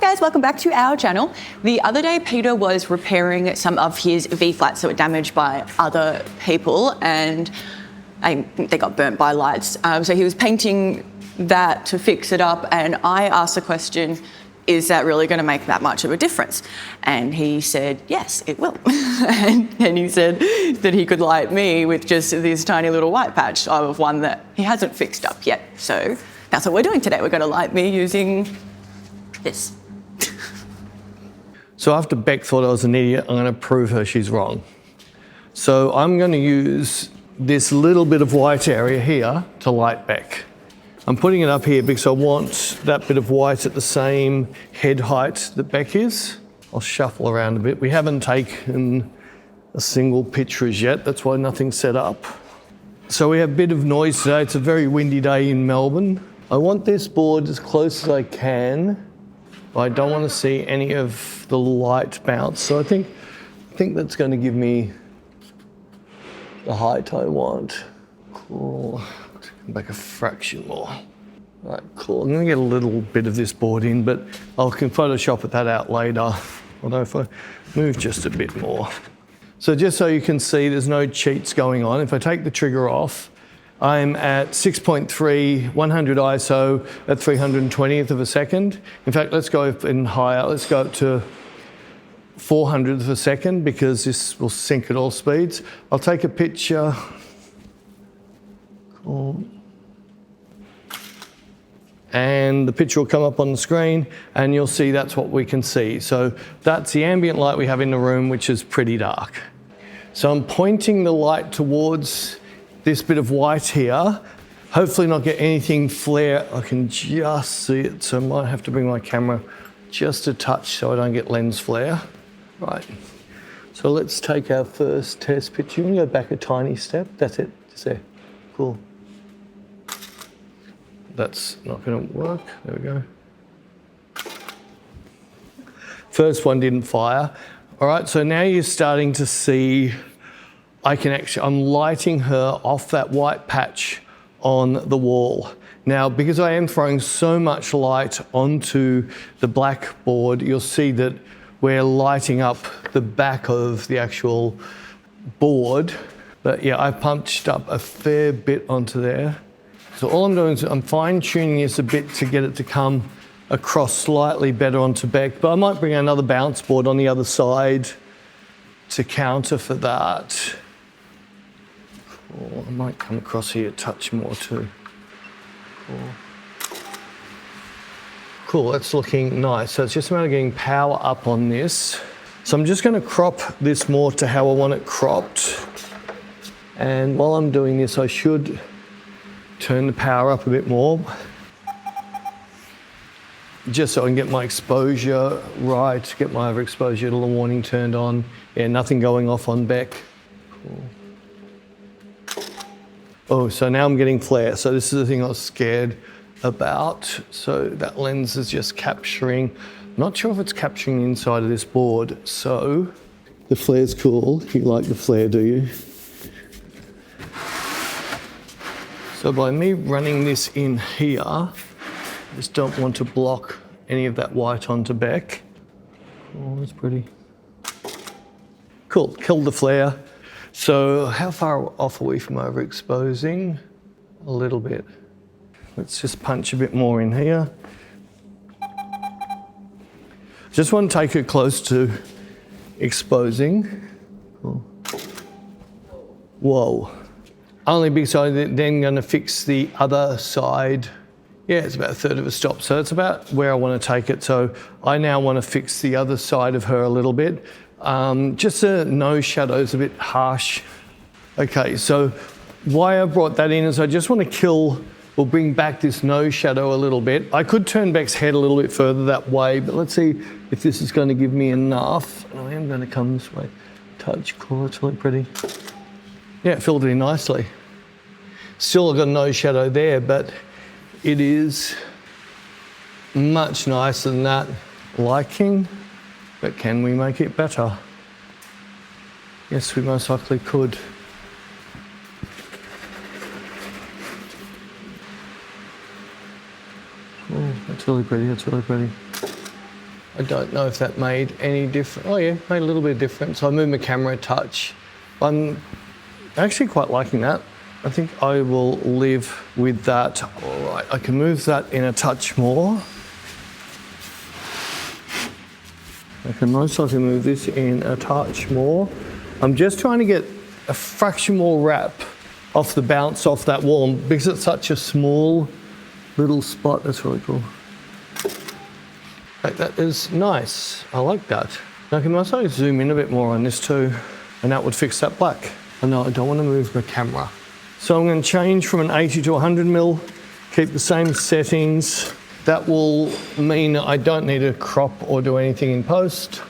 guys, welcome back to our channel. The other day, Peter was repairing some of his V-flats that were damaged by other people, and they got burnt by lights. So he was painting that to fix it up, and I asked the question, is that really going to make that much of a difference? And he said, yes, it will. and he said that he could light me with just this tiny little white patch of one that he hasn't fixed up yet. So that's what we're doing today. We're going to light me using this. So after Beck thought I was an idiot, I'm going to prove her she's wrong. So I'm going to use this little bit of white area here to light Beck. I'm putting it up here because I want that bit of white at the same head height that Beck is. I'll shuffle around a bit. We haven't taken a single picture as yet. That's why nothing's set up. So we have a bit of noise today. It's a very windy day in Melbourne. I want this board as close as I can. I don't want to see any of the light bounce. So I think that's going to give me the height I want. Cool. Back a fraction more. All right, cool. I'm going to get a little bit of this board in, but I can Photoshop that out later. Although if I move just a bit more. So just so you can see, there's no cheats going on. If I take the trigger off, I'm at 6.3, 100 ISO at 320th of a second. In fact, let's go even higher. Let's go up to 400th of a second because this will sync at all speeds. I'll take a picture. Cool. And the picture will come up on the screen and you'll see that's what we can see. So that's the ambient light we have in the room, which is pretty dark. So I'm pointing the light towards this bit of white here, hopefully not get anything flare. I can just see it, so I might have to bring my camera just a touch so I don't get lens flare. Right, so let's take our first test picture. You can go back a tiny step, that's it, just there, cool. That's not gonna work, there we go. First one didn't fire. All right, so now you're starting to see I'm lighting her off that white patch on the wall. Now, because I am throwing so much light onto the blackboard, you'll see that we're lighting up the back of the actual board. But yeah, I've punched up a fair bit onto there. So all I'm doing is I'm fine-tuning this a bit to get it to come across slightly better onto Beck, but I might bring another bounce board on the other side to counter for that. Cool. I might come across here a touch more too. Cool. Cool, that's looking nice. So it's just a matter of getting power up on this. So I'm just going to crop this more to how I want it cropped. And while I'm doing this, I should turn the power up a bit more. Just so I can get my exposure right, get my overexposure, little warning turned on. Yeah, nothing going off on Beck. Cool. Oh, so now I'm getting flare. So this is the thing I was scared about. So that lens is just capturing. Not sure if it's capturing the inside of this board. So the flare's cool. You like the flare, do you? So by me running this in here, I just don't want to block any of that white onto Beck. Oh, that's pretty. Cool, killed the flare. So how far off are we from overexposing? A little bit. Let's just punch a bit more in here. Just want to take it close to exposing. Cool. Whoa. Only because I'm then going to fix the other side. Yeah, it's about a third of a stop. So it's about where I want to take it. So I now want to fix the other side of her a little bit. Just the nose shadow's a bit harsh. Okay, so why I brought that in is I just want to kill or bring back this nose shadow a little bit. I could turn Beck's head a little bit further that way, but let's see if this is going to give me enough. I am going to come this way. Touch, cool, it's really pretty. Yeah, it filled it in nicely. Still got a nose shadow there, but it is much nicer than that liking. But can we make it better? Yes, we most likely could. Oh, that's really pretty, that's really pretty. I don't know if that made any difference. Oh yeah, made a little bit of difference. I moved my camera a touch. I'm actually quite liking that. I think I will live with that. All right, I can move that in a touch more. I can most likely move this in a touch more. I'm just trying to get a fraction more wrap off the bounce off that wall because it's such a small little spot. That's really cool. That is nice. I like that. Now I can also zoom in a bit more on this too, and that would fix that black. Oh no, I don't want to move my camera. So I'm going to change from an 80 to 100 mil, keep the same settings. That will mean I don't need to crop or do anything in post.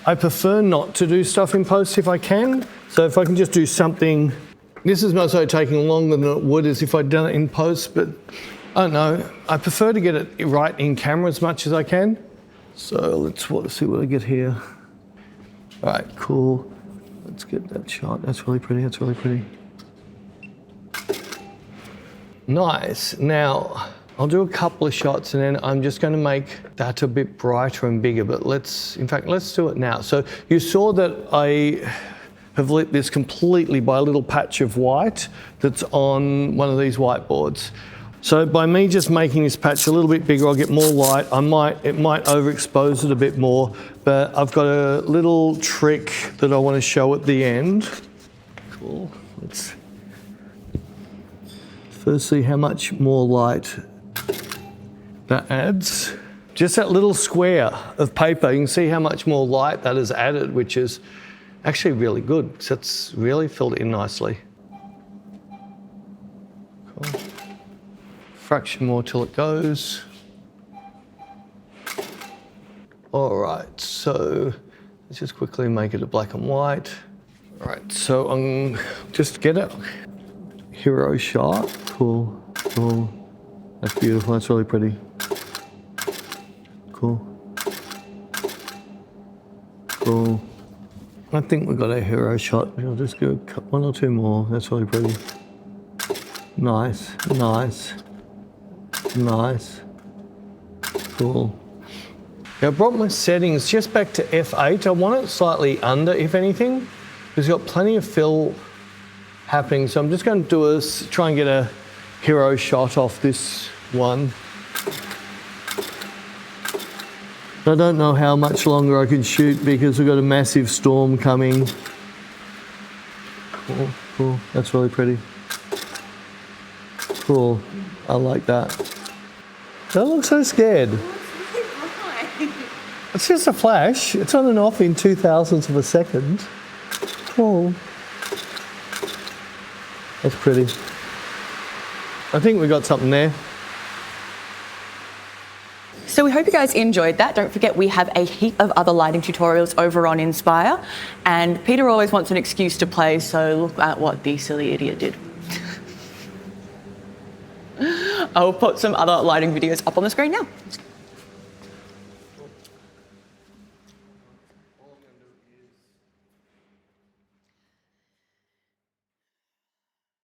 I prefer not to do stuff in post if I can. So if I can just do something, this is most likely taking longer than it would as if I'd done it in post, but I don't know. I prefer to get it right in camera as much as I can. So let's see what I get here. All right, cool. Let's get that shot. That's really pretty, that's really pretty. Nice. Now, I'll do a couple of shots and then I'm just going to make that a bit brighter and bigger, but let's do it now. So you saw that I have lit this completely by a little patch of white that's on one of these whiteboards. So by me just making this patch a little bit bigger, I'll get more light. It might overexpose it a bit more, but I've got a little trick that I want to show at the end. Cool. Let's first see how much more light that adds. Just that little square of paper, you can see how much more light that has added, which is actually really good, because it's really filled in nicely. Cool. Fraction more till it goes. All right, so let's just quickly make it a black and white. All right, so I'm just get a hero shot. Cool, cool. That's beautiful, that's really pretty. Cool. Cool. I think we've got a hero shot. I'll just go one or two more. That's really pretty. Nice, nice, nice. Cool. Now I brought my settings just back to F8. I want it slightly under, if anything, because you've got plenty of fill happening. So I'm just going to try and get a hero shot off this one. I don't know how much longer I can shoot because we've got a massive storm coming. Cool, cool, that's really pretty. Cool, I like that. Don't look so scared. It's just a flash. It's on and off in 0.002 of a second. Cool. That's pretty. I think we got something there. So we hope you guys enjoyed that. Don't forget we have a heap of other lighting tutorials over on Inspire, and Peter always wants an excuse to play, so look at what the silly idiot did. I'll put some other lighting videos up on the screen now.